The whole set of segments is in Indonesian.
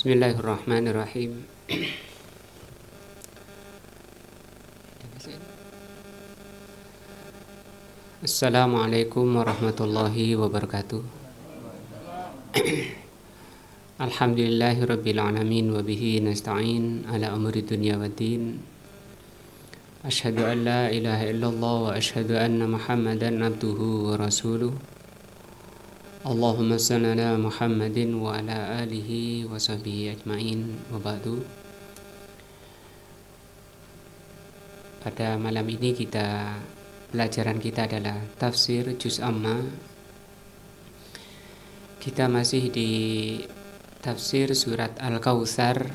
Bismillahirrahmanirrahim. Assalamualaikum warahmatullahi wabarakatuh. Alhamdulillahirabbil alamin wa bihi nasta'in ala umuri dunya waddin. Asyhadu an la ilaha illallah wa asyhadu anna Muhammadan abduhu wa rasuluh. Allahumma shalli ala Muhammadin wa ala alihi wa sahbihi ajmain wa ba'du. Pada malam ini pelajaran kita adalah tafsir juz amma. Kita masih di tafsir surat Al-Kautsar,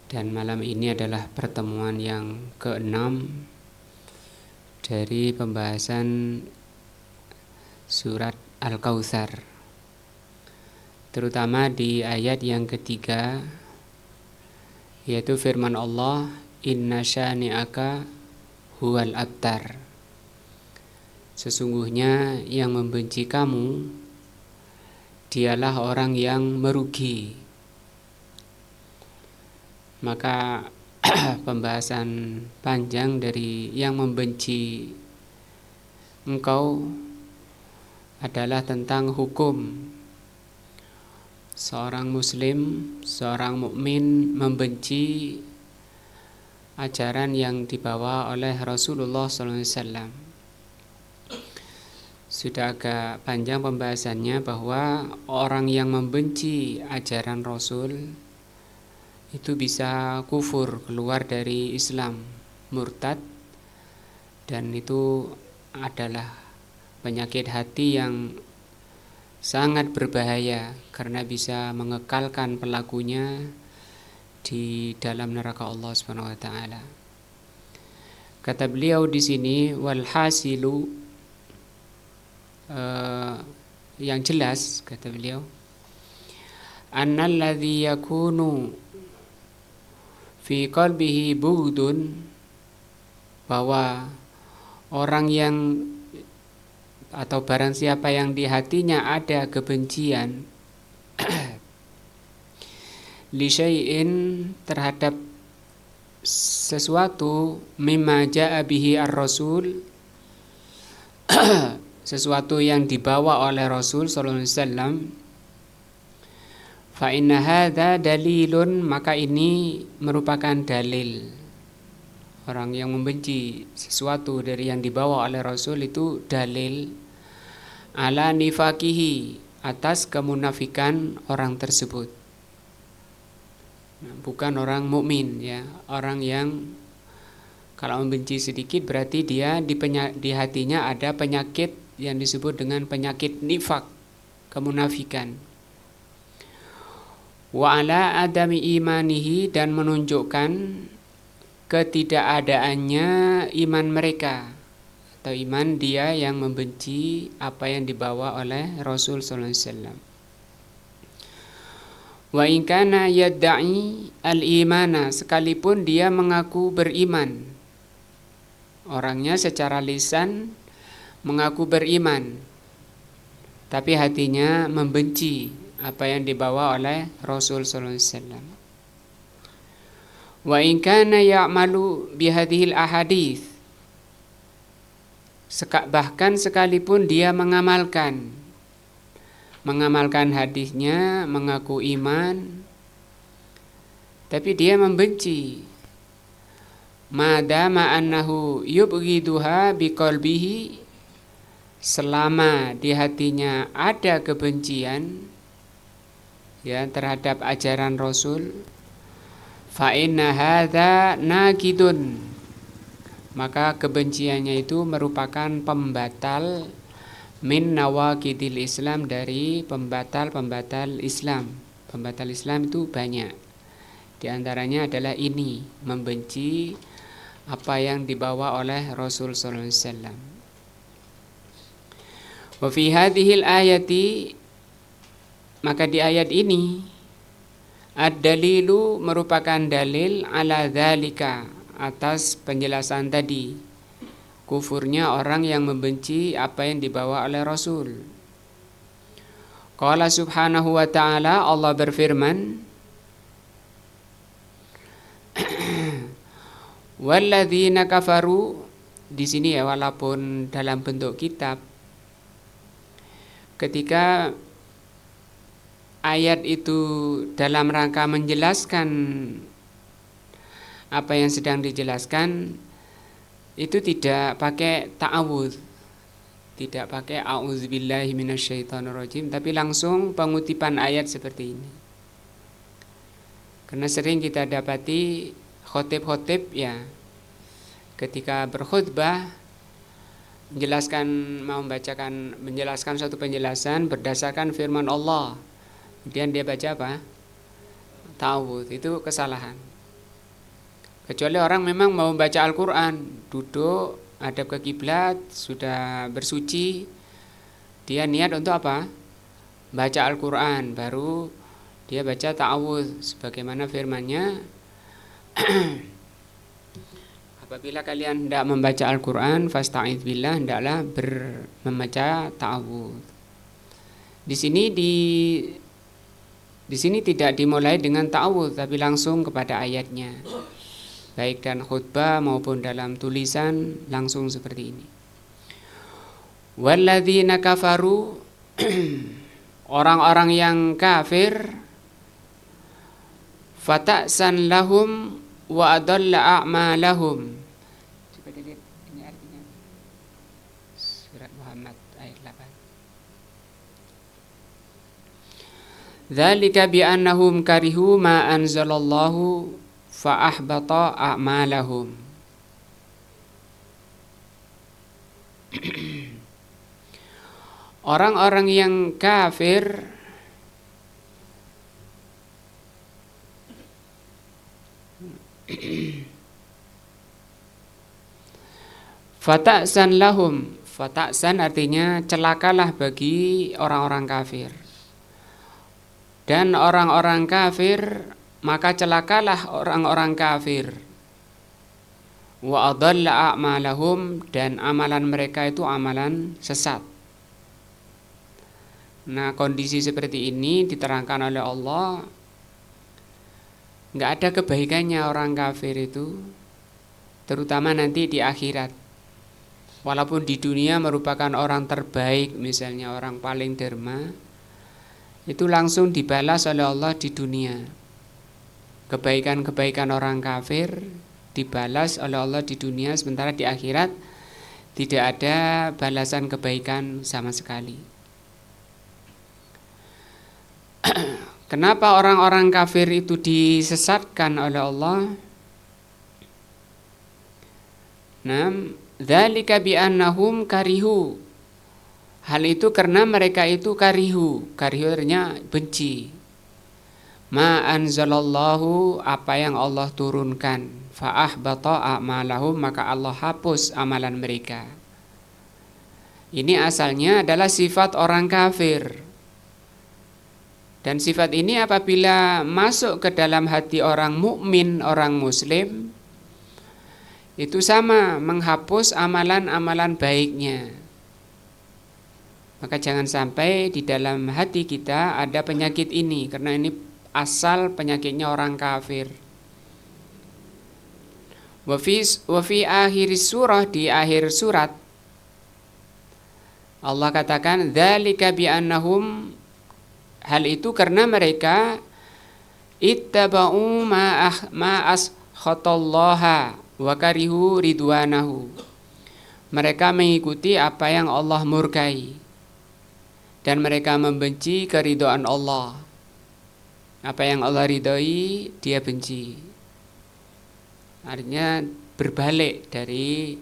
dan malam ini adalah pertemuan yang ke-6 dari pembahasan surat Al-Kautsar, terutama di ayat yang ketiga, yaitu firman Allah, inna syani'aka huwal abtar. Sesungguhnya yang membenci kamu dialah orang yang merugi. Maka pembahasan panjang dari yang membenci engkau adalah tentang hukum seorang muslim, seorang mukmin membenci ajaran yang dibawa oleh Rasulullah SAW. Sudah agak panjang pembahasannya bahwa orang yang membenci ajaran Rasul itu bisa kufur, keluar dari Islam, murtad, dan itu adalah penyakit hati yang sangat berbahaya karena bisa mengekalkan pelakunya di dalam neraka Allah Subhanahu wa taala. Kata beliau di sini, wal hasilu, yang jelas kata beliau, annal ladzi yakunu fi qalbihi bughdun, bahwa orang yang atau barang siapa yang di hatinya ada kebencian li syai'in, terhadap sesuatu, mimma ja'a bihi ar-rasul, sesuatu yang dibawa oleh Rasul sallallahu alaihi wasallam, fa inna hadza dalilun, maka ini merupakan dalil. Orang yang membenci sesuatu dari yang dibawa oleh Rasul itu dalil ala nifakihi, atas kemunafikan orang tersebut. Bukan orang mukmin, ya. Orang yang kalau membenci sedikit berarti dia di hatinya ada penyakit yang disebut dengan penyakit nifak, kemunafikan. Wa ala adami imanihi, dan menunjukkan ketidakadaannya iman mereka, atau iman dia yang membenci apa yang dibawa oleh Rasul sallallahu alaihi wasallam. Wa in kana yadda'i al-imana, sekalipun dia mengaku beriman. Orangnya secara lisan mengaku beriman, tapi hatinya membenci apa yang dibawa oleh Rasul sallallahu alaihi wasallam. Wa in kana ya'malu bihadhil ahadits, bahkan sekalipun dia mengamalkan hadisnya, mengaku iman, tapi dia membenci, madama annahu yubghiduha biqalbihi, selama di hatinya ada kebencian, ya, terhadap ajaran Rasul, fa inna hadza naqidun, maka kebenciannya itu merupakan pembatal min nawaqidil Islam, dari pembatal-pembatal Islam. Pembatal Islam itu banyak. Di antaranya adalah ini, membenci apa yang dibawa oleh Rasul sallallahu alaihi wasallam. Wa fi hadhil ayati, maka di ayat ini, ad-dalilu, merupakan dalil, ala dzalika, atas penjelasan tadi, kufurnya orang yang membenci apa yang dibawa oleh Rasul. Qala subhanahu wa ta'ala, Allah berfirman, walladzina kafaru, di sini ya walaupun dalam bentuk kitab, ketika ayat itu dalam rangka menjelaskan apa yang sedang dijelaskan, itu tidak pakai ta'awudz, tidak pakai a'udzubillahi minasyaitonirrajim, tapi langsung pengutipan ayat seperti ini. Karena sering kita dapati khotib-khotib ya, ketika berkhutbah menjelaskan suatu penjelasan berdasarkan firman Allah, kemudian dia baca apa? Ta'awudz. Itu kesalahan. Kecuali orang memang mau baca Al-Quran, duduk hadap ke kiblat, sudah bersuci, dia niat untuk apa? Baca Al-Quran, baru dia baca ta'awudz sebagaimana firman-Nya, apabila kalian hendak membaca Al-Quran, fasta'idz billah, hendaklah membaca ta'awudz. Di sini tidak dimulai dengan ta'awudz, tapi langsung kepada ayatnya. Baik dan khutbah maupun dalam tulisan langsung seperti ini. Walladzina kafaru, orang-orang yang kafir, fata'san lahum wa adalla a'malahum. Coba dilihat ini artinya. Surat Muhammad ayat 8. Dzalika bi annahum karihu ma anzalallahu fa ahbata a'malahum. Orang-orang yang kafir fata'san lahum, fata'san artinya celakalah bagi orang-orang kafir. Dan orang-orang kafir, maka celakalah orang-orang kafir. Wa adalla a'malahum, dan amalan mereka itu amalan sesat. Nah, kondisi seperti ini diterangkan oleh Allah. Nggak ada kebaikannya orang kafir itu, terutama nanti di akhirat. Walaupun di dunia merupakan orang terbaik, misalnya orang paling derma, itu langsung dibalas oleh Allah di dunia. Kebaikan-kebaikan orang kafir dibalas oleh Allah di dunia, sementara di akhirat tidak ada balasan kebaikan sama sekali. Kenapa orang-orang kafir itu disesatkan oleh Allah? Dzalika bi annahum karihu. Hal itu karena mereka itu karihu. Karihu artinya benci. Ma anzalallahu, apa yang Allah turunkan. Fa ahbata a'malahum, maka Allah hapus amalan mereka. Ini asalnya adalah sifat orang kafir. Dan sifat ini apabila masuk ke dalam hati orang mukmin, orang muslim, itu sama menghapus amalan-amalan baiknya. Maka jangan sampai di dalam hati kita ada penyakit ini, karena ini asal penyakitnya orang kafir. Wa fi akhir surah, di akhir surat Allah katakan dzalika bi annahum, hal itu karena mereka ittaba'u ma askhatallaha wa karihu ridwanahu. Mereka mengikuti apa yang Allah murkai dan mereka membenci keridhaan Allah. Apa yang Allah ridhoi, dia benci. Artinya berbalik dari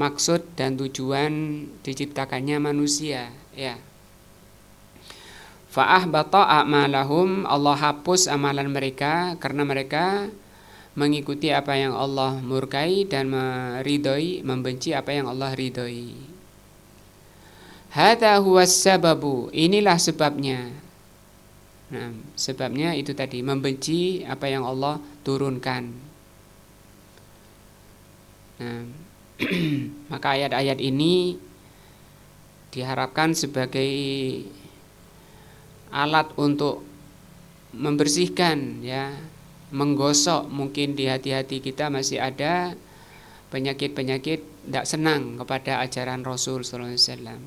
maksud dan tujuan diciptakannya manusia, ya. Fa'ahbata a'malahum, Allah hapus amalan mereka karena mereka mengikuti apa yang Allah murkai dan meridhoi, membenci apa yang Allah ridhoi. Hadza huwas sababu, inilah sebabnya. Nah, sebabnya itu tadi, membenci apa yang Allah turunkan. Nah, maka ayat-ayat ini diharapkan sebagai alat untuk membersihkan, ya, menggosok. Mungkin di hati-hati kita masih ada penyakit-penyakit tidak senang kepada ajaran Rasul sallallahu alaihi wasallam.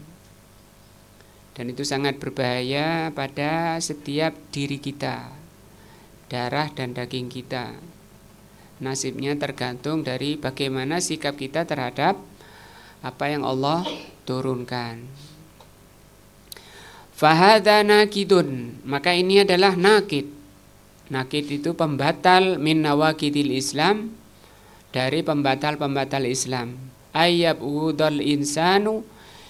Dan itu sangat berbahaya pada setiap diri kita, darah dan daging kita. Nasibnya tergantung dari bagaimana sikap kita terhadap apa yang Allah turunkan. Fahadha nakidun, maka ini adalah nakid. Nakid itu pembatal min nawakidil Islam, dari pembatal-pembatal Islam. Ayyabudul insanu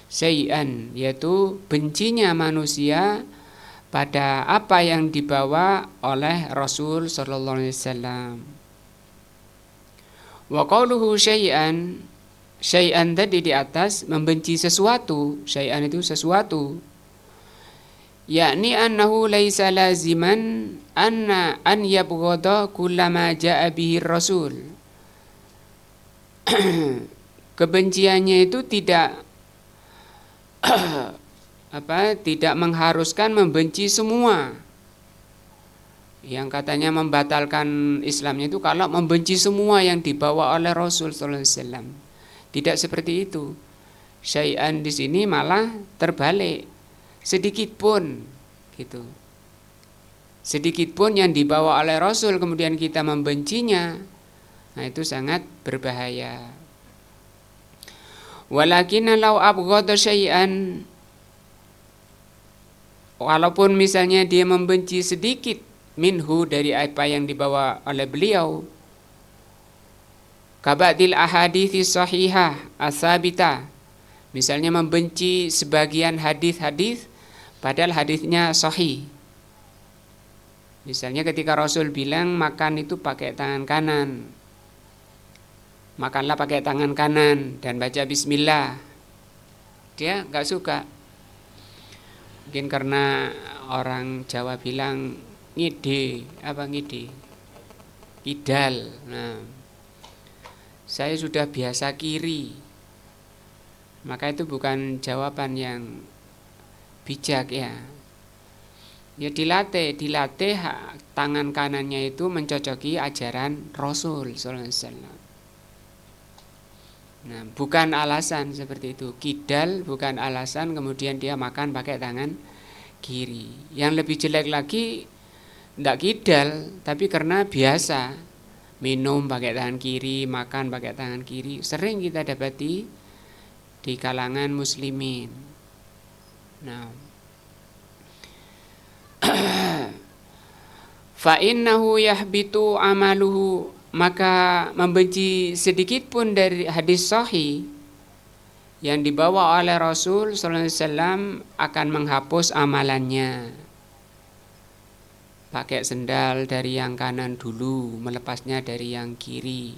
syai'an, yaitu bencinya manusia pada apa yang dibawa oleh Rasul sallallahu alaihi wasallam. Wa qauluhu syai'an, syai'an tadi di atas membenci sesuatu, syai'an itu sesuatu. Yakni annahu laisa laziman an yabghada kullama jaa bihi Rasul. Kebenciannya itu tidak tidak mengharuskan membenci semua. Yang katanya membatalkan Islamnya itu kalau membenci semua yang dibawa oleh Rasul sallallahu alaihi wasallam. Tidak seperti itu. Syai'an di sini malah terbalik. Sedikit pun gitu. Sedikit pun yang dibawa oleh Rasul kemudian kita membencinya, nah itu sangat berbahaya. Walakin law abghadha syai'an, walaupun misalnya dia membenci sedikit minhu dari apa yang dibawa oleh beliau, kabadil ahadithi sahihah asabita, misalnya membenci sebagian hadis-hadis padahal hadisnya sahih. Misalnya ketika Rasul bilang makan itu pakai tangan kanan, makanlah pakai tangan kanan dan baca bismillah, dia nggak suka. Mungkin karena orang Jawa bilang ngide, kidal. Nah, saya sudah biasa kiri, maka itu bukan jawaban yang bijak, ya. Ya dilatih tangan kanannya itu mencocoki ajaran Rasul sallallahu alaihi wasallam. Nah, bukan alasan seperti itu. Kidal bukan alasan kemudian dia makan pakai tangan kiri. Yang lebih jelek lagi tidak kidal, tapi karena biasa minum pakai tangan kiri, makan pakai tangan kiri, sering kita dapati di kalangan muslimin. Nah, fa innahu yahbitu amaluhu, maka membenci sedikit pun dari hadis sahih yang dibawa oleh Rasul sallallahu alaihi wasallam akan menghapus amalannya. Pakai sendal dari yang kanan dulu, melepasnya dari yang kiri.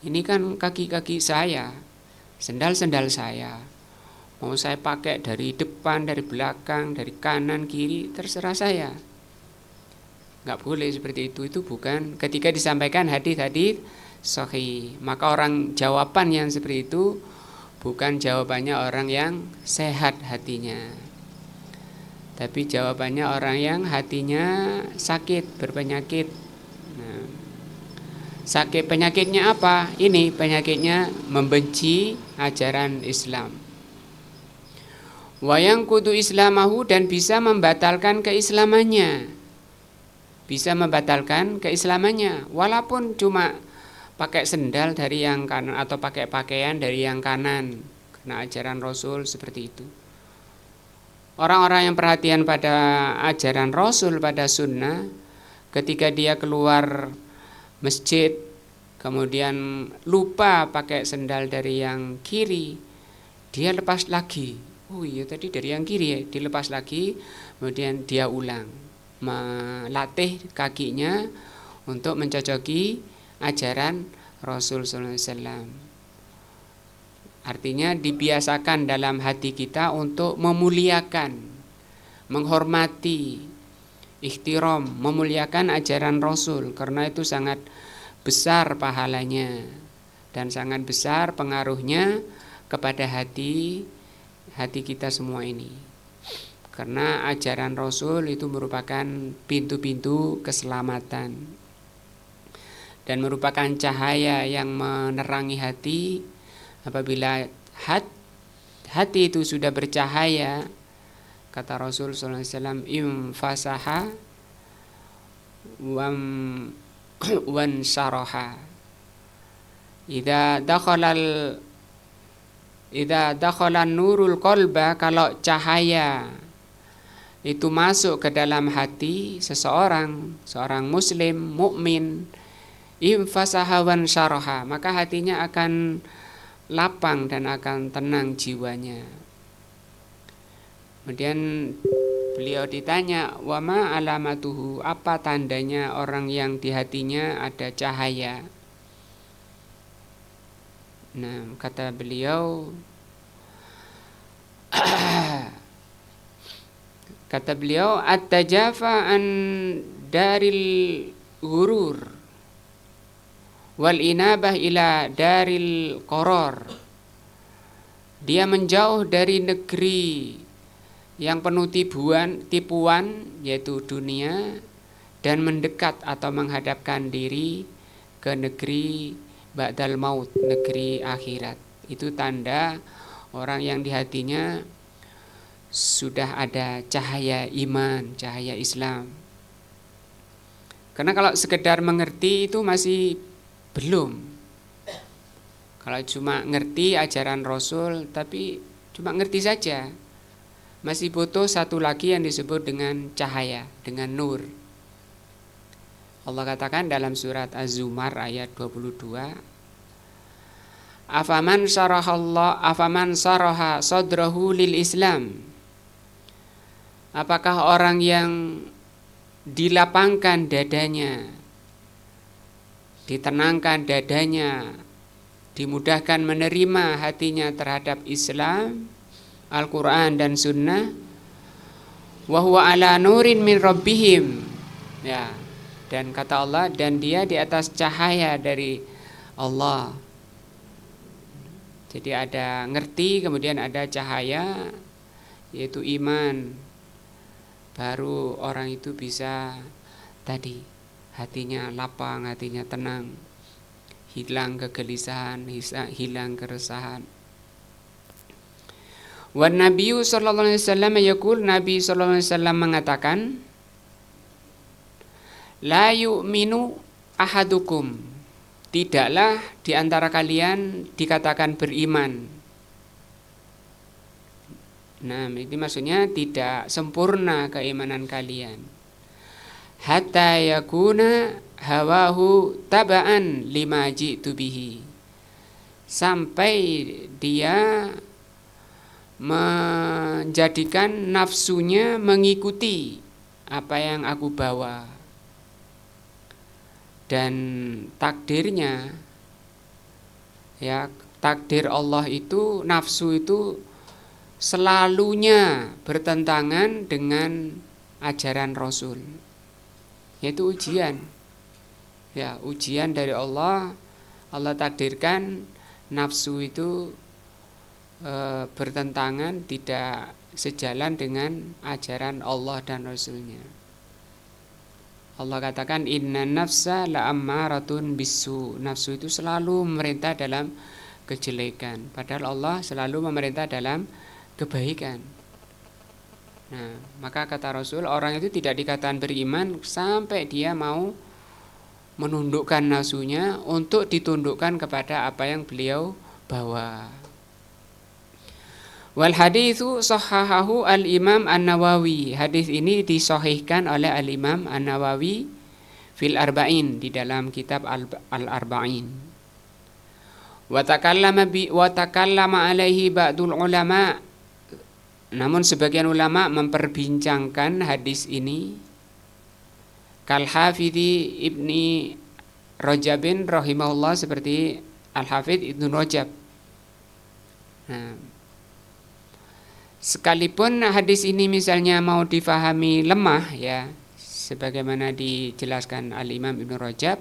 Ini kan kaki-kaki saya, sendal-sendal saya. Mau saya pakai dari depan, dari belakang, dari kanan, kiri, terserah saya. Nggak boleh seperti itu. Itu bukan ketika disampaikan hadis-hadis sahih. Maka orang jawaban yang seperti itu bukan jawabannya orang yang sehat hatinya, tapi jawabannya orang yang hatinya sakit, berpenyakit. Nah, sakit penyakitnya apa? Ini penyakitnya membenci ajaran Islam. Wayang kudu islamahu, dan bisa membatalkan keislamannya. Bisa membatalkan keislamannya walaupun cuma pakai sendal dari yang kanan atau pakai pakaian dari yang kanan, karena ajaran Rasul seperti itu. Orang-orang yang perhatian pada ajaran Rasul, pada sunnah, ketika dia keluar masjid kemudian lupa pakai sendal dari yang kiri, dia lepas lagi. Oh iya, tadi dari yang kiri ya, dilepas lagi, kemudian dia ulang, melatih kakinya untuk mencocoki ajaran Rasul sallallahu alaihi wasallam. Artinya dibiasakan dalam hati kita untuk memuliakan, menghormati, ihtiram, memuliakan ajaran Rasul, karena itu sangat besar pahalanya dan sangat besar pengaruhnya kepada hati kita semua ini. Karena ajaran Rasul itu merupakan pintu-pintu keselamatan dan merupakan cahaya yang menerangi hati. Apabila hati itu sudah bercahaya, kata Rasul sallallahu alaihi wasallam, imfasaha wan syaraha. Idza dakhala nurul qalba, kalau cahaya itu masuk ke dalam hati seorang muslim mukmin, imfasaha wan syaraha, maka hatinya akan lapang dan akan tenang jiwanya. Kemudian beliau ditanya, wa ma alamatuhu, apa tandanya orang yang di hatinya ada cahaya? Nah, kata beliau at-tajafa an daril ghurur wal inabah ila daril qaror. Dia menjauh dari negeri yang penuh tipuan yaitu dunia, dan mendekat atau menghadapkan diri ke negeri ba'dal maut, negeri akhirat. Itu tanda orang yang di hatinya sudah ada cahaya iman, cahaya Islam. Karena kalau sekedar mengerti itu masih belum. Kalau cuma ngerti ajaran Rasul tapi cuma ngerti saja, masih butuh satu lagi yang disebut dengan cahaya, dengan nur. Allah katakan dalam surat Az-Zumar ayat 22, afaman saraha sadrahu lil Islam. Apakah orang yang dilapangkan dadanya, ditenangkan dadanya, dimudahkan menerima hatinya terhadap Islam, Al-Quran dan Sunnah, wa huwa ala nurin min rabbihim, ya, dan kata Allah, dan dia di atas cahaya dari Allah. Jadi ada ngerti, kemudian ada cahaya, yaitu iman. Baru orang itu bisa tadi hatinya lapang, hatinya tenang, hilang kegelisahan, hilang keresahan. Wan Nabiyyu sallallahu alaihi wasallam yaqul, Nabi sallallahu alaihi wasallam mengatakan, la yu'minu ahadukum, tidaklah di antara kalian dikatakan beriman. Nah, ini maksudnya tidak sempurna keimanan kalian. Hatta yakuna hawahu taba'an lima ji'tu bihi, sampai dia menjadikan nafsunya mengikuti apa yang aku bawa. Dan takdirnya, ya, takdir Allah itu, nafsu itu selalunya bertentangan dengan ajaran Rasul, yaitu ujian. Ya, ujian dari Allah. Allah takdirkan nafsu itu bertentangan, tidak sejalan dengan ajaran Allah dan Rasulnya. Allah katakan, inna nafsa la'ammaratun bisu, nafsu itu selalu memerintah dalam kejelekan, padahal Allah selalu memerintah dalam kebaikan. Nah, maka kata Rasul, orang itu tidak dikatakan beriman sampai dia mau menundukkan nafsunya untuk ditundukkan kepada apa yang beliau bawa. Wal haditsu sahahahu al-Imam An-Nawawi. Hadis ini disahihkan oleh al-Imam An-Nawawi fil Arba'in, di dalam kitab Al-Arba'in. Wa takallama alaihi ba'dul ulama. Namun sebagian ulama memperbincangkan hadis ini, kal Hafidhi Ibni Rajabin rahimahullah, seperti Al-Hafidh Ibnu Rajab. Nah, sekalipun hadis ini misalnya mau difahami lemah, ya, sebagaimana dijelaskan Al-Imam Ibnu Rajab,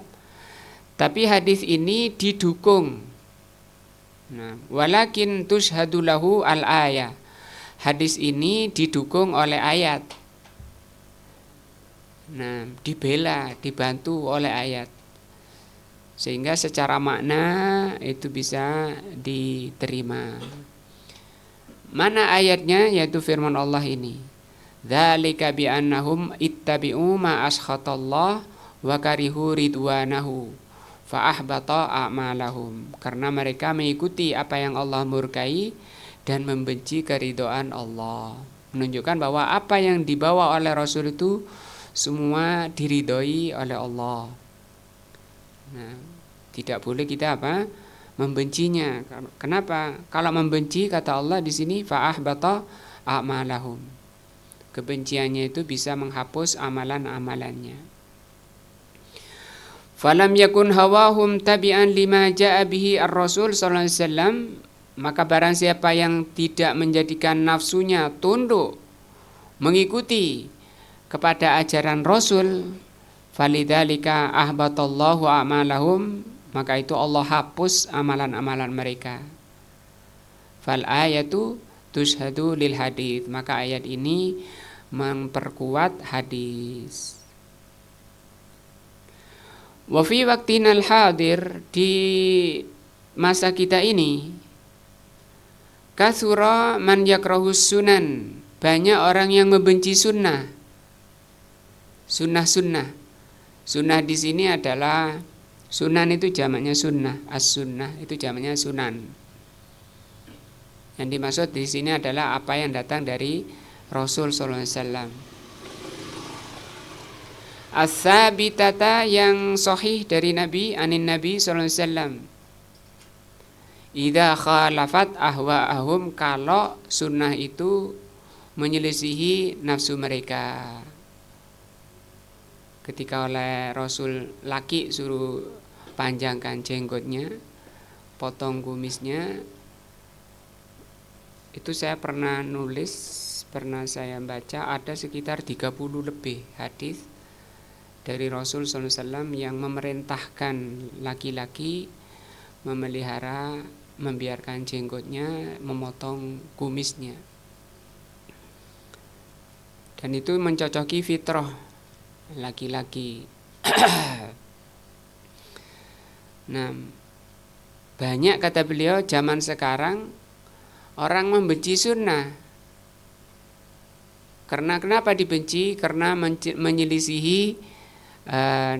tapi hadis ini didukung. Nah, walakin tushhadu lahu al-ayah, hadis ini didukung oleh ayat. Nah, dibela, dibantu oleh ayat. Sehingga secara makna itu bisa diterima. Mana ayatnya? Yaitu firman Allah ini. Dzalika bi annahum ittabi'u ma askhatallah wa karihu ridwanahu fa ahbata a'malahum. Karena mereka mengikuti apa yang Allah murkai dan membenci keridhaan Allah. Menunjukkan bahwa apa yang dibawa oleh Rasul itu semua diridhoi oleh Allah. Nah, tidak boleh kita apa? Membencinya. Kenapa? Kalau membenci, kata Allah di sini fa ahbata a'malahum. Kebenciannya itu bisa menghapus amalan-amalannya. Falam yakun hawahum tabi'an lima ja'a bihi ar-rasul sallallahu alaihi wasallam, maka barang siapa yang tidak menjadikan nafsunya tunduk mengikuti kepada ajaran Rasul, falidzalika ahbatallahu a'malahum, maka itu Allah hapus amalan-amalan mereka. Fal ayatu tushhadu lil hadits, maka ayat ini memperkuat hadis. Wa fi waqtinal hadir, di masa kita ini, katsura man yakrahus sunan, banyak orang yang membenci sunnah. Sunnah-sunnah. Sunnah di sini adalah, sunan itu jamaknya sunnah, as-sunnah itu jamaknya sunan. Yang dimaksud di sini adalah apa yang datang dari Rasul sallallahu alaihi wasallam. As-sabitata, yang sahih dari Nabi, anin Nabi sallallahu alaihi wasallam. Idza khalafat ahwa'ahum, kalau sunnah itu menyelisihi nafsu mereka. Ketika oleh Rasul laki suruh panjangkan jenggotnya, potong kumisnya, itu saya pernah nulis, pernah saya baca, ada sekitar 30 lebih hadis dari Rasul sallallahu alaihi wasallam yang memerintahkan laki-laki memelihara, membiarkan jenggotnya, memotong kumisnya. Dan itu mencocoki fitrah laki-laki. Nah, banyak, kata beliau, zaman sekarang orang membenci sunnah. Karena kenapa dibenci? Karena menyelisihi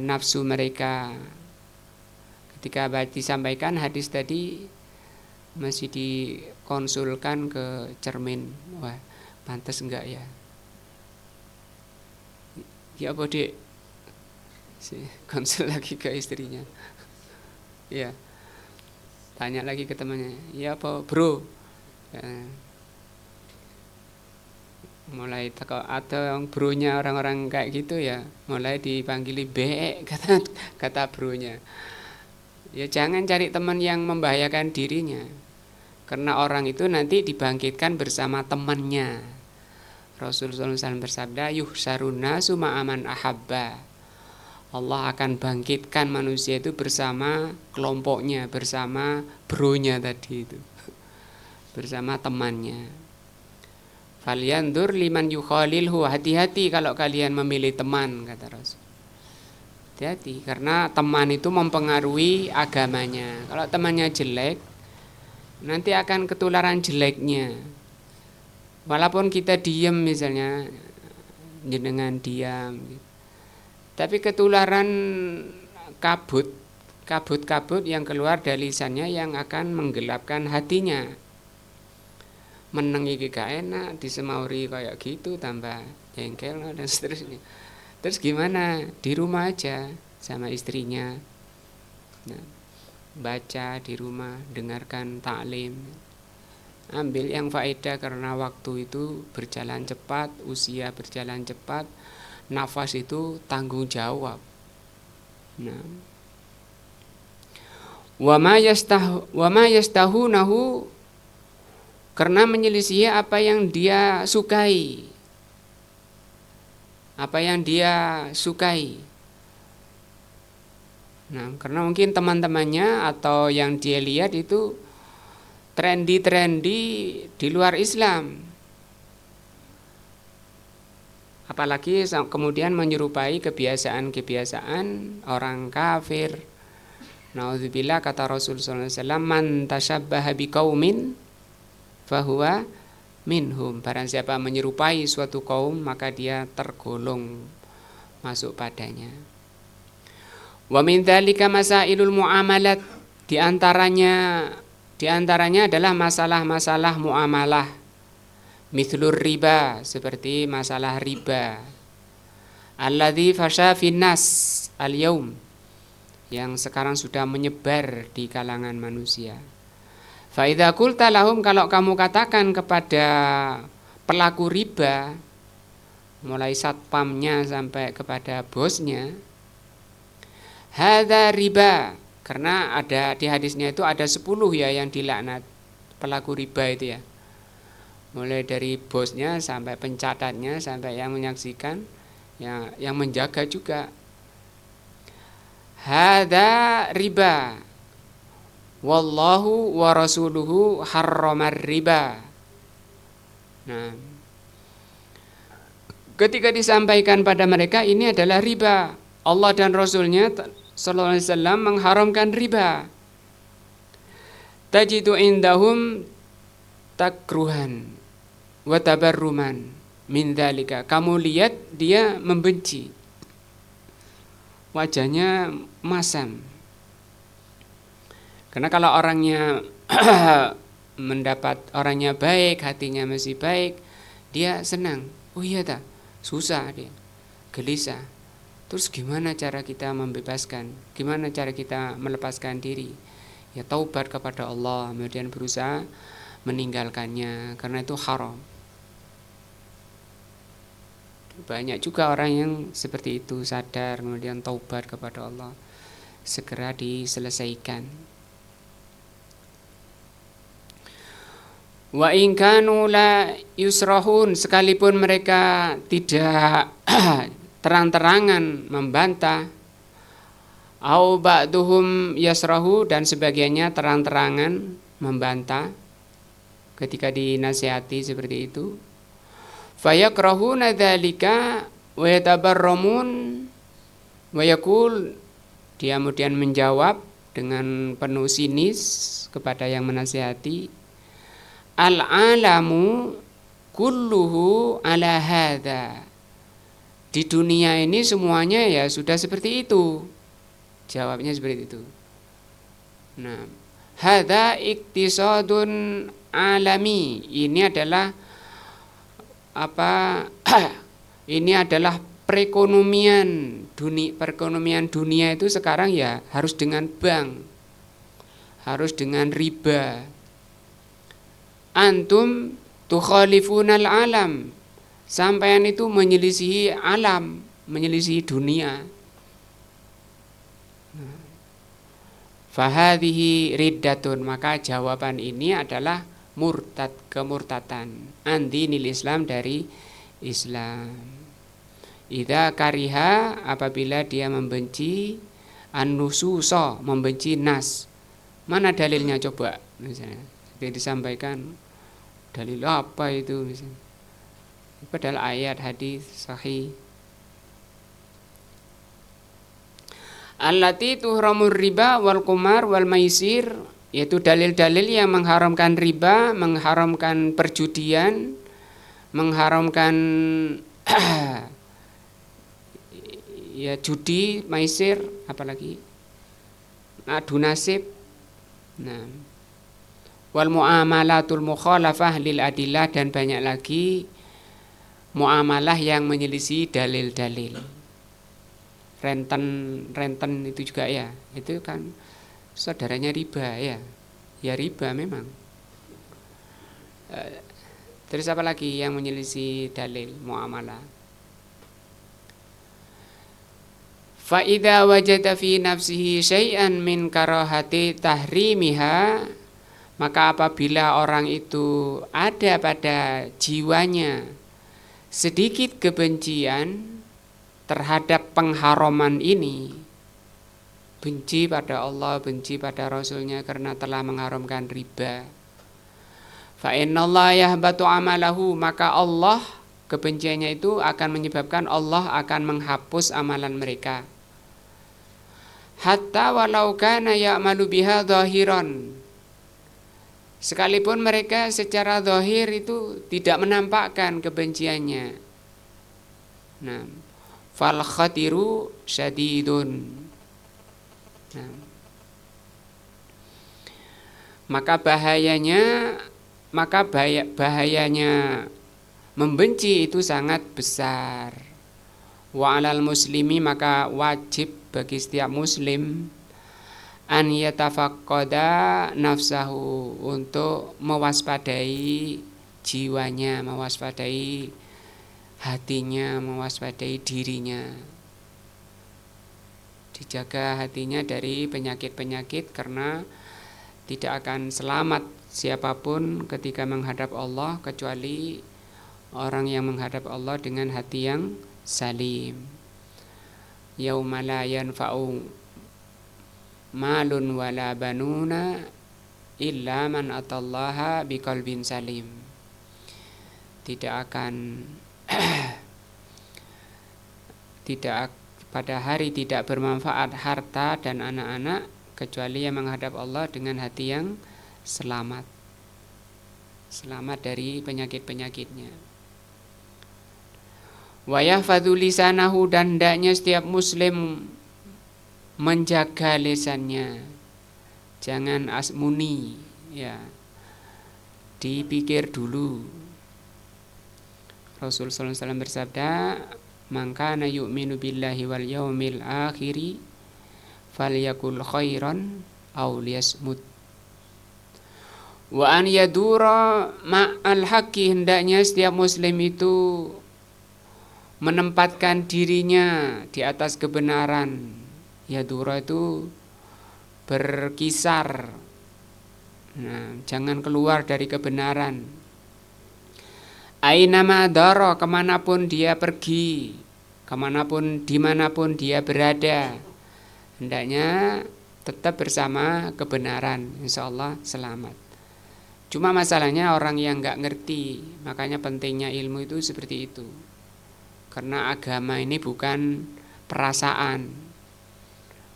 nafsu mereka. Ketika disampaikan hadis tadi, masih dikonsulkan ke cermin. Wah, pantas enggak ya? Ya apa dek? Konsul lagi ke istrinya. Ya, tanya lagi ke temannya. Ya apa bro? Mulai atau yang bronya orang-orang kayak gitu ya, mulai dipanggili bek, kata bronya. Ya jangan cari teman yang membahayakan dirinya, karena orang itu nanti dibangkitkan bersama temannya. Rasulullah SAW bersabda, yuhsaruna suma aman ahabba. Allah akan bangkitkan manusia itu bersama kelompoknya, bersama bronya tadi itu, bersama temannya. Falyandur liman yukhalilhu, hati-hati kalau kalian memilih teman, kata Rasul. Hati-hati, karena teman itu mempengaruhi agamanya. Kalau temannya jelek, nanti akan ketularan jeleknya. Walaupun kita diam, misalnya jenengan diam, tapi ketularan kabut yang keluar dari lisannya yang akan menggelapkan hatinya. Meneng iki gak enak, disemauri kayak gitu, tambah jengkel dan seterusnya. Terus gimana? Di rumah aja sama istrinya. Nah, baca di rumah, dengarkan taklim. Ambil yang faedah, karena waktu itu berjalan cepat, usia berjalan cepat, nafas itu tanggung jawab. Nah, wa ma yastahunahu, karena menyelisih apa yang dia sukai. Apa yang dia sukai. Nah, karena mungkin teman-temannya atau yang dia lihat itu trendy di luar Islam. Apalagi kemudian menyerupai kebiasaan-kebiasaan orang kafir. Nauzubillah, kata Rasul sallallahu alaihi wasallam, man tasyabbaha biqaumin fahuwa minhum. Barang siapa menyerupai suatu kaum, maka dia tergolong masuk padanya. Wa min dzalika masailul muamalat, di antaranya adalah masalah-masalah muamalah. Mithlur riba, seperti masalah riba. Alladzi fasha finnas al-yaum, yang sekarang sudah menyebar di kalangan manusia. Fa idza qulta lahum, kalau kamu katakan kepada pelaku riba, mulai satpamnya sampai kepada bosnya, hadza riba, karena ada di hadisnya itu ada 10 ya yang dilaknat pelaku riba itu ya. Mulai dari bosnya sampai pencatatnya sampai yang menyaksikan, yang menjaga juga. Hadza riba, wallahu wa rasuluhu harramar riba. Nah, ketika disampaikan pada mereka ini adalah riba, Allah dan Rasulnya sallallahu alaihi wasallam mengharamkan riba. Tajidu indahum takruhan wa tabarruman min dzalika, kamu lihat dia membenci, wajahnya masam. Karena kalau orangnya mendapat orangnya baik, hatinya masih baik, dia senang. Oh iya tak, susah dia, gelisah. Terus gimana cara kita membebaskan? Gimana cara kita melepaskan diri? Ya taubat kepada Allah, kemudian berusaha meninggalkannya, karena itu haram. Banyak juga orang yang seperti itu, sadar kemudian taubat kepada Allah, segera diselesaikan. Wa in kanu la yusrahun, sekalipun mereka tidak terang-terangan membantah, au ba'duhum yasrahu, dan sebagiannya terang-terangan membantah ketika dinasihati seperti itu. Fayakrahuna dzalika wa yatabarramun wa yaqul, dia kemudian menjawab dengan penuh sinis kepada yang menasihati, al-alamu kulluhu ala hadza, di dunia ini semuanya ya sudah seperti itu. Jawabnya seperti itu. Nah, hadza iktisadun alami, ini adalah ini adalah perekonomian dunia itu sekarang ya harus dengan bank, harus dengan riba. Antum tukhalifunal alam, sampean itu menyelisihi alam, menyelisihi dunia. Fahadhihi riddatun, maka jawaban ini adalah murtad, kemurtatan, andinil Islam, dari Islam. Idza kariha, apabila dia membenci, an-nususa, membenci nas. Mana dalilnya coba? Misalnya seperti disampaikan, dalil apa itu misalnya? Padahal ayat hadis sahih. Allati tuhramur riba wal qumar wal maisir, yaitu dalil-dalil yang mengharamkan riba, mengharamkan perjudian, mengharamkan ya judi, maisir, apalagi adu nasib. Nah, wal muamalatul mukhalafah lil adillah, dan banyak lagi muamalah yang menyelisih dalil-dalil. Renten itu juga ya, itu kan saudaranya riba ya, ya riba memang. Terus apa lagi yang menyelisih dalil muamalah? Fa idza wajada fi nafsihi syai'an min karahati tahrimiha, maka apabila orang itu ada pada jiwanya sedikit kebencian terhadap pengharaman ini, benci pada Allah, benci pada Rasulnya karena telah mengharamkan riba, fa innallaha yahbatu amalahu, maka Allah kebenciannya itu akan menyebabkan Allah akan menghapus amalan mereka. Hatta walau kana ya'malu biha zahiran, sekalipun mereka secara zahir itu tidak menampakkan kebenciannya. Nah, fal khatiru syadidun. Nah, maka bahayanya membenci itu sangat besar. Wa 'alal muslimi, maka wajib bagi setiap muslim an yatafaqqada nafsahu, untuk mewaspadai jiwanya, mewaspadai hatinya, mewaspadai dirinya. Dijaga hatinya dari penyakit-penyakit, karena tidak akan selamat siapapun ketika menghadap Allah kecuali orang yang menghadap Allah dengan hati yang salim. Yauma la yanfa'u malun wala banuna illa man atallaha biqalbin salim. Tidak akan pada hari tidak bermanfaat harta dan anak-anak kecuali yang menghadap Allah dengan hati yang selamat dari penyakit-penyakitnya. Wa yahfadzu lisanahu, dan hendaknya setiap muslim menjaga lisannya. Jangan asmuni, ya. Dipikir dulu. Rasul sallallahu alaihi wasallam bersabda, "Man kana yu'minu billahi wal yaumil akhiri falyakul khairan aw liyasmut." Wa an yadura ma'al haqqi, hendaknya setiap muslim itu menempatkan dirinya di atas kebenaran. Yadura itu berkisar. Nah, jangan keluar dari kebenaran. Ainama dara, kemanapun dia pergi, dimanapun dia berada, hendaknya tetap bersama kebenaran, insya Allah selamat. Cuma masalahnya orang yang nggak ngerti, makanya pentingnya ilmu itu seperti itu. Karena agama ini bukan perasaan,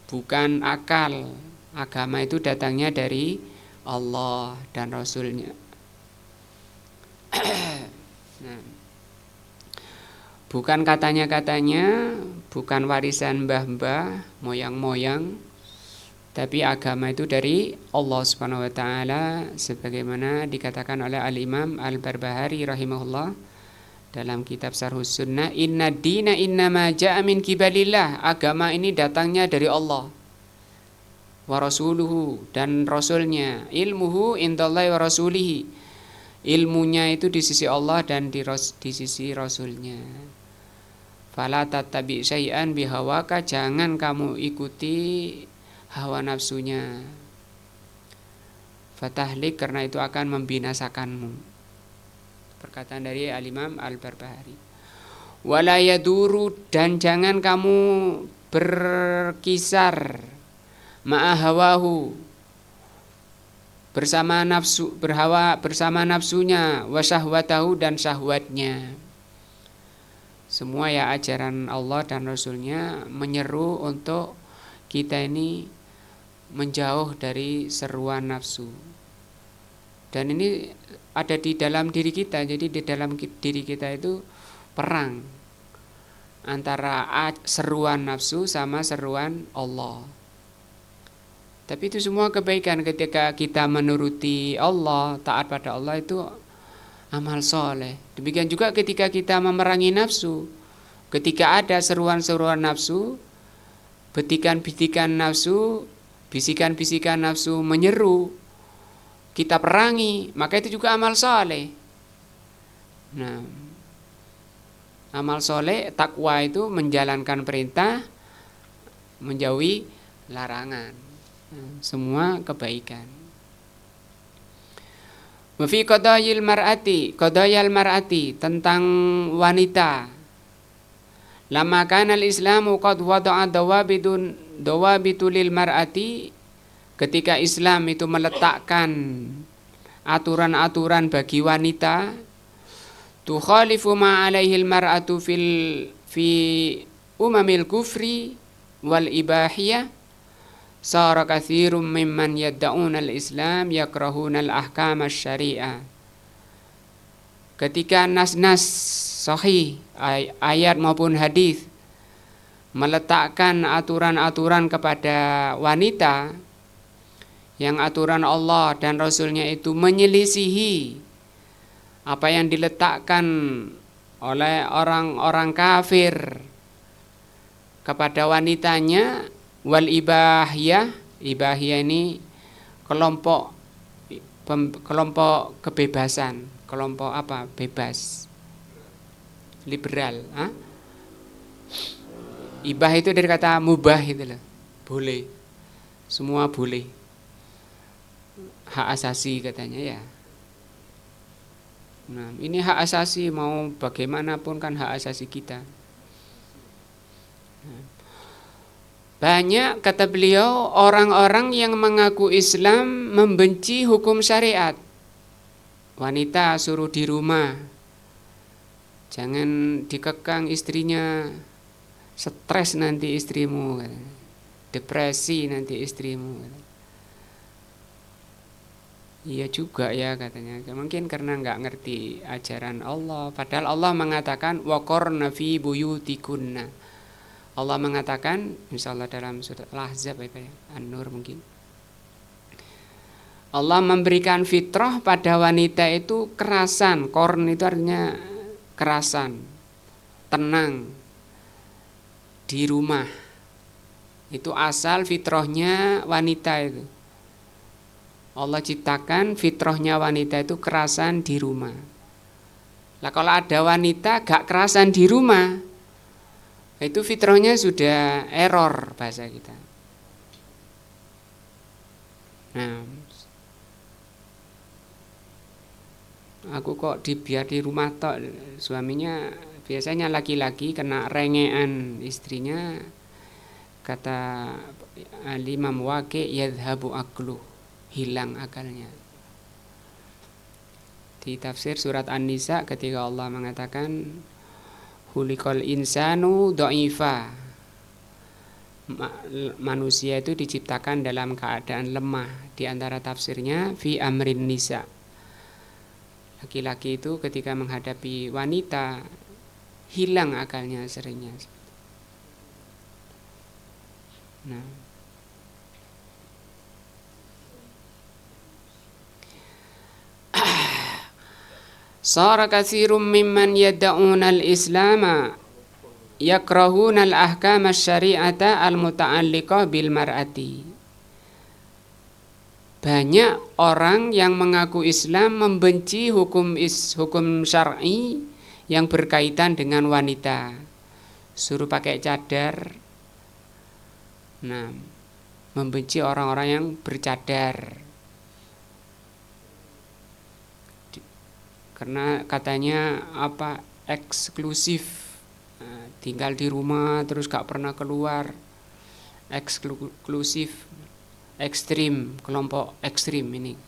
bukan akal. Agama itu datangnya dari Allah dan Rasulnya. Nah, bukan katanya-katanya, bukan warisan mbah-mbah, moyang-moyang, tapi agama itu dari Allah Subhanahu wa taala, sebagaimana dikatakan oleh Al-Imam Al-Barbahari rahimahullah dalam kitab Syarhus Sunnah, "Inna dina innama ja'a min kibalillah." Agama ini datangnya dari Allah. Wa rasuluhu, dan rasulnya. Ilmuhu indallahi wa rasulihi. Ilmunya itu di sisi Allah dan di sisi rasulnya. Fala tattabi syai'an bihawaka, jangan kamu ikuti hawa nafsunya. Fatahlik, karena itu akan membinasakanmu. Perkataan dari Al-Imam Al-Barbahari. Wala yaduru, dan jangan kamu berkisar ma'ahawahu, bersama nafsunya, wasyahwatahu, dan syahwatnya. Semua ya ajaran Allah dan Rasulnya menyeru untuk kita ini menjauh dari seruan nafsu. Dan ini ada di dalam diri kita. Jadi di dalam diri kita itu perang antara seruan nafsu sama seruan Allah. Tapi itu semua kebaikan. Ketika kita menuruti Allah, taat pada Allah, itu amal soleh. Demikian juga ketika kita memerangi nafsu. Ketika ada seruan-seruan nafsu, betikan-bitikan nafsu, bisikan-bisikan nafsu menyeru, kita perangi, maka itu juga amal soleh. Nah, amal soleh, takwa itu menjalankan perintah, menjauhi larangan. Nah, semua kebaikan. Wa fi qadayil mar'ati, tentang wanita. Lama kana al-Islamu qad wada'a dawabitu lil mar'ati, ketika Islam itu meletakkan aturan-aturan bagi wanita, tukhalifu ma alaihi al-mar'atu fi umamil kufri wal ibahiyah, sara katsirum mimman yad'una al-islam yakrahuna al-ahkam asy-syari'ah. Ketika nas-nas sahih, ayat maupun hadis meletakkan aturan-aturan kepada wanita yang aturan Allah dan Rasulnya itu menyelisihi apa yang diletakkan oleh orang-orang kafir kepada wanitanya, wal ibahiyah, ibahiyah ini kelompok kebebasan, kelompok apa? Bebas, liberal. Ibah itu dari kata mubah itu loh, boleh, semua boleh, hak asasi katanya ya. Nah, ini hak asasi, mau bagaimanapun kan hak asasi kita. Banyak, kata beliau, orang-orang yang mengaku Islam membenci hukum syariat. Wanita suruh di rumah, jangan dikekang istrinya, stres nanti istrimu, depresi nanti istrimu. Iya juga ya katanya, mungkin karena nggak ngerti ajaran Allah. Padahal Allah mengatakan waqarna fi buyutikunna. Allah mengatakan, insyaallah dalam surat Al-Ahzab itu ya, An-Nur mungkin. Allah memberikan fitrah pada wanita itu kerasan. Korn itu artinya kerasan, tenang di rumah. Itu asal fitrahnya wanita itu. Allah ciptakan fitrahnya wanita itu kerasan di rumah. Lah kalau ada wanita gak kerasan di rumah, itu fitrahnya sudah error bahasa kita. Nah, aku kok biar di rumah tok, suaminya biasanya laki-laki kena rengean istrinya, kata Imam Waqi, yadhabu aqlu, hilang akalnya. Di tafsir surat An-Nisa ketika Allah mengatakan khuliqal insanu dha'ifa, manusia itu diciptakan dalam keadaan lemah. Di antara tafsirnya fi amrin nisa, laki-laki itu ketika menghadapi wanita hilang akalnya seringnya. Nah, sara katsirum mimman yad'una al-islama yakrahuna al-ahkam asy-syari'ata al-muta'alliqah bil mar'ati. Banyak orang yang mengaku Islam membenci hukum syar'i yang berkaitan dengan wanita. Suruh pakai cadar. Nah, membenci orang-orang yang bercadar. Karena katanya apa, eksklusif, tinggal di rumah terus gak pernah keluar, eksklusif, ekstrim, kelompok ekstrim ini.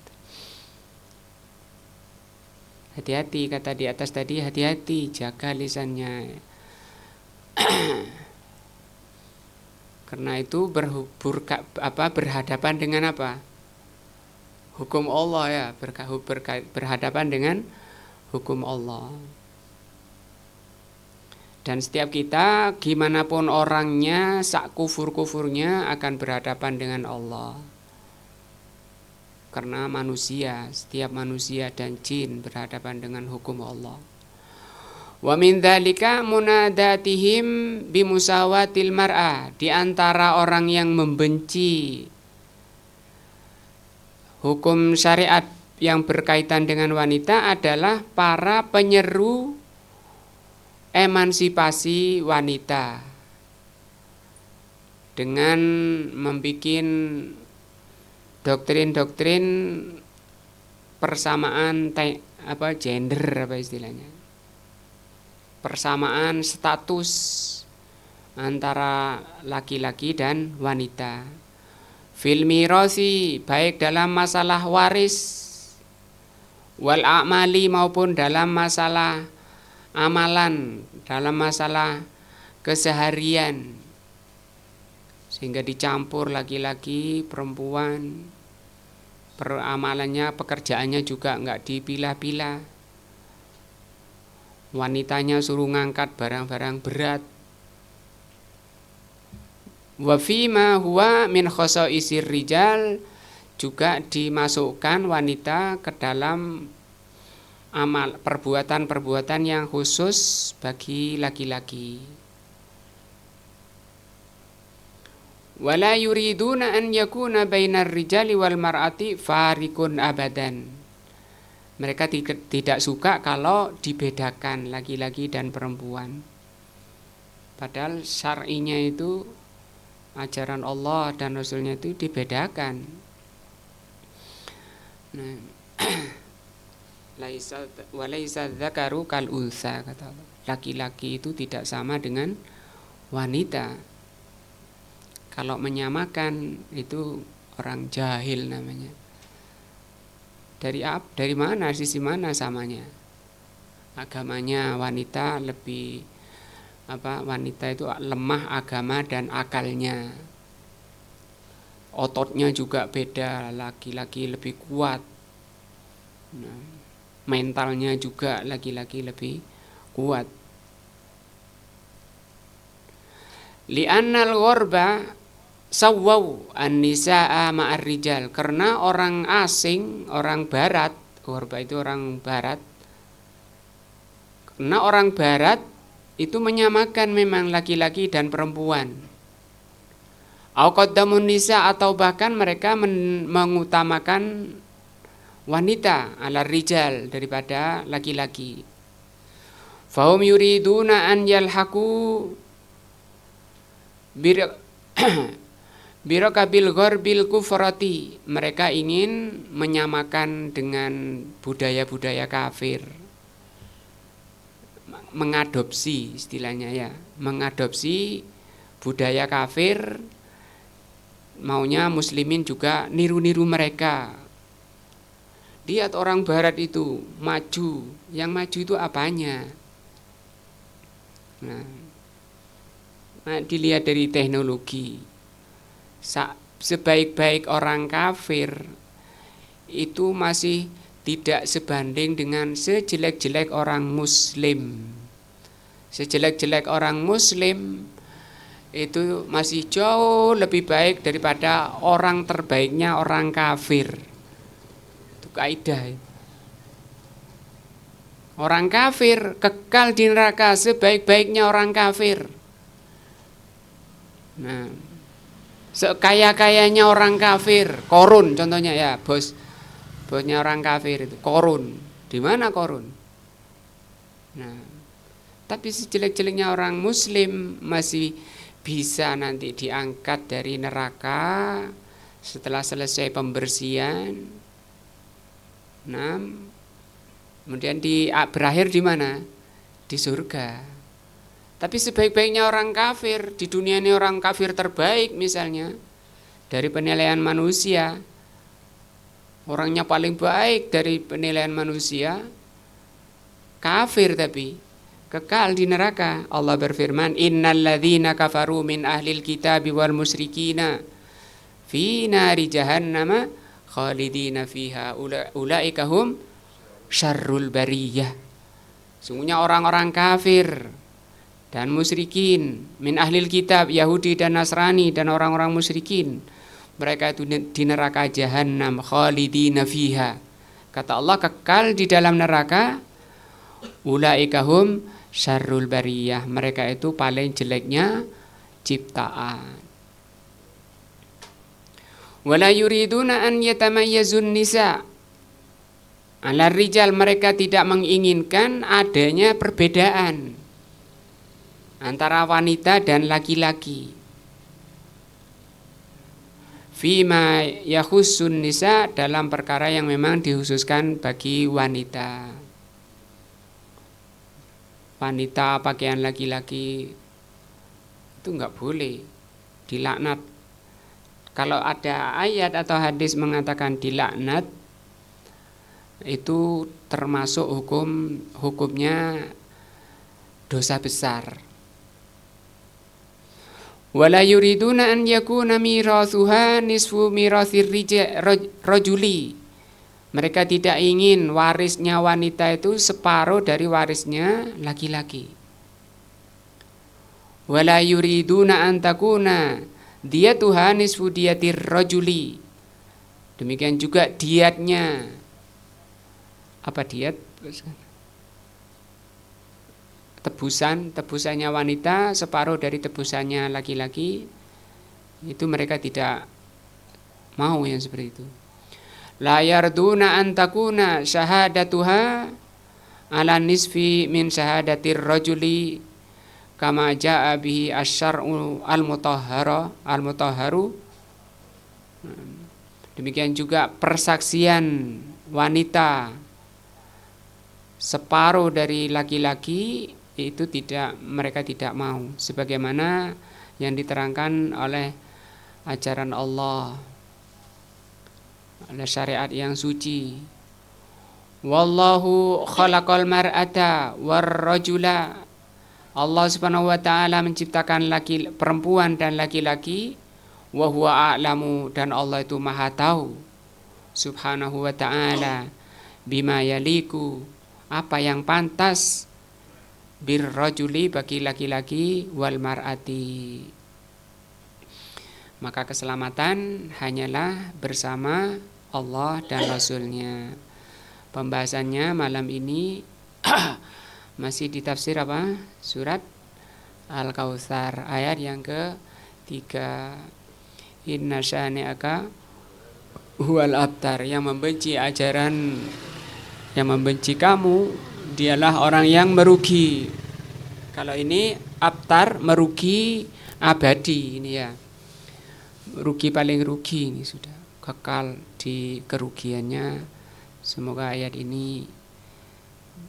Hati-hati, kata di atas tadi, hati-hati, jaga lisannya. Karena itu berhadapan dengan apa? Hukum Allah ya, berhadapan dengan hukum Allah. Dan setiap kita, gimana pun orangnya, sak kufur-kufurnya akan berhadapan dengan Allah. Karena manusia, setiap manusia dan jin berhadapan dengan hukum Allah. Wa min dzalika munadatihim bimusawatil mar'ah. Di antara orang yang membenci hukum syariat yang berkaitan dengan wanita adalah para penyeru emansipasi wanita dengan membuat doktrin-doktrin persamaan gender, apa istilahnya, persamaan status antara laki-laki dan wanita fil mirasi, baik dalam masalah waris, wal a'mali maupun dalam masalah amalan dalam masalah keseharian, sehingga dicampur laki-laki, perempuan, amalannya, pekerjaannya juga nggak dipilah-pilah. Wanitanya suruh ngangkat barang-barang berat. Wa fima huwa min khosa'isir rijal, juga dimasukkan wanita ke dalam amal perbuatan-perbuatan yang khusus bagi laki-laki. Wala yuriduna an yakuna bainar rijali wal mar'ati farikun abadan. Mereka tidak suka kalau dibedakan laki-laki dan perempuan. Padahal syar'inya itu, ajaran Allah dan Rasulnya itu dibedakan. Nah, walaisa dzakaru kal unsa, kata Allah. Laki-laki itu tidak sama dengan wanita. Kalau menyamakan itu orang jahil namanya. Dari mana, sisi mana samanya? Agamanya wanita lebih wanita itu lemah agama dan akalnya. Ototnya juga beda, laki-laki lebih kuat. Nah, mentalnya juga laki-laki lebih kuat. Li'annal ghorba sawwaw an-nisaa ma'ar rijal, karena orang asing, orang barat, ghorba itu orang barat. Karena orang barat itu menyamakan memang laki-laki dan perempuan. Au qaddamun nisa, atau bahkan mereka mengutamakan wanita ala rijal daripada laki-laki. Fahum yuriduna an yalhaqu birakabil ghorbil kufrati, mereka ingin menyamakan dengan budaya-budaya kafir. Mengadopsi, istilahnya ya, mengadopsi budaya kafir, maunya muslimin juga niru-niru mereka. Lihat orang barat itu maju, yang maju itu apanya? Nah, dilihat dari teknologi. Sebaik-baik orang kafir itu masih tidak sebanding dengan sejelek-jelek orang muslim. Sejelek-jelek orang muslim itu masih jauh lebih baik daripada orang terbaiknya orang kafir. Itu kaidah. Orang kafir kekal di neraka sebaik-baiknya orang kafir. Nah, sekaya-kayanya orang kafir, Korun contohnya ya, bosnya orang kafir itu Korun. Di mana Korun? Nah, tapi sejelek-jeleknya orang muslim masih bisa nanti diangkat dari neraka setelah selesai pembersihan. Nah, kemudian berakhir di mana? Di surga. Tapi sebaik-baiknya orang kafir, di dunia ini orang kafir terbaik misalnya, dari penilaian manusia, orangnya paling baik dari penilaian manusia, kafir tapi kekal di neraka. Allah berfirman, innal ladzina kafaru min ahlil kitabi wal musyrikina fi nari jahannama khalidina fiha ulaika hum syarrul bariyah. Sungguhnya orang-orang kafir dan musyrikin min ahlil kitab, Yahudi dan Nasrani dan orang-orang musyrikin, mereka itu di neraka jahannam khalidina fiha. Kata Allah, kekal di dalam neraka. Ulaika hum syarrul bariyah, mereka itu paling jeleknya ciptaan. Wala yuriduna an yatamayyazun nisa ala rijal, mereka tidak menginginkan adanya perbedaan antara wanita dan laki-laki. Fima yakhussun nisa, dalam perkara yang memang dikhususkan bagi wanita. Wanita pakaian laki-laki itu enggak boleh, dilaknat. Kalau ada ayat atau hadis mengatakan dilaknat, itu termasuk hukumnya dosa besar. Wala yuriduna an yakuna mirathuha nisfu mirathir rajuli. Mereka tidak ingin warisnya wanita itu separuh dari warisnya laki-laki. Wala yuriduna an takuna diyatuha nisfu diyatir rajuli. Demikian juga diatnya. Apa diat? Tebusannya wanita separuh dari tebusannya laki-laki. Itu mereka tidak mau yang seperti itu. La yarduna an takuna syahadatuha ala nisfi min syahadatir rajuli kama jaa bihi asy-syar'u al-mutahharu. Demikian juga persaksian wanita separuh dari laki-laki itu mereka tidak mau, sebagaimana yang diterangkan oleh ajaran Allah, oleh syariat yang suci. Wallahu khalaqal mar'ata war-rajula. Allah Subhanahu wa taala menciptakan perempuan dan laki-laki. Wa huwa a'lamu, dan Allah itu Maha tahu Subhanahu wa taala bima yaliku, apa yang pantas birrajuli, bagi laki-laki, wal mar'ati. Maka keselamatan hanyalah bersama Allah dan Rasulnya. Pembahasannya malam ini masih di tafsir apa? Surat Al-Kautsar ayat yang ke-3. Inna syani'aka huwal abtar. Yang membenci ajaran, yang membenci kamu, dialah orang yang merugi. Kalau ini abtar, merugi abadi ini ya. Rugi paling rugi ini, sudah kekal di kerugiannya. Semoga ayat ini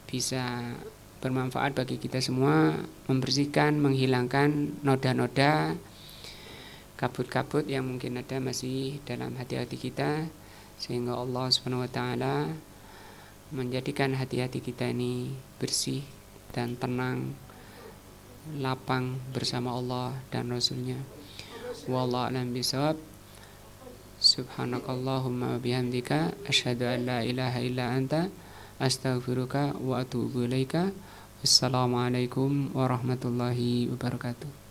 bisa bermanfaat bagi kita semua, membersihkan, menghilangkan noda-noda, kabut-kabut yang mungkin ada masih dalam hati-hati kita, sehingga Allah Subhanahu wa taala menjadikan hati-hati kita ini bersih dan tenang, lapang bersama Allah dan Rasulnya. Wallahu a'lam bishawab. Subhanakallahumma bihamdika asyhadu an la ilaha illa anta astaghfiruka wa atubu ilaika. Wassalamualaikum warahmatullahi wabarakatuh.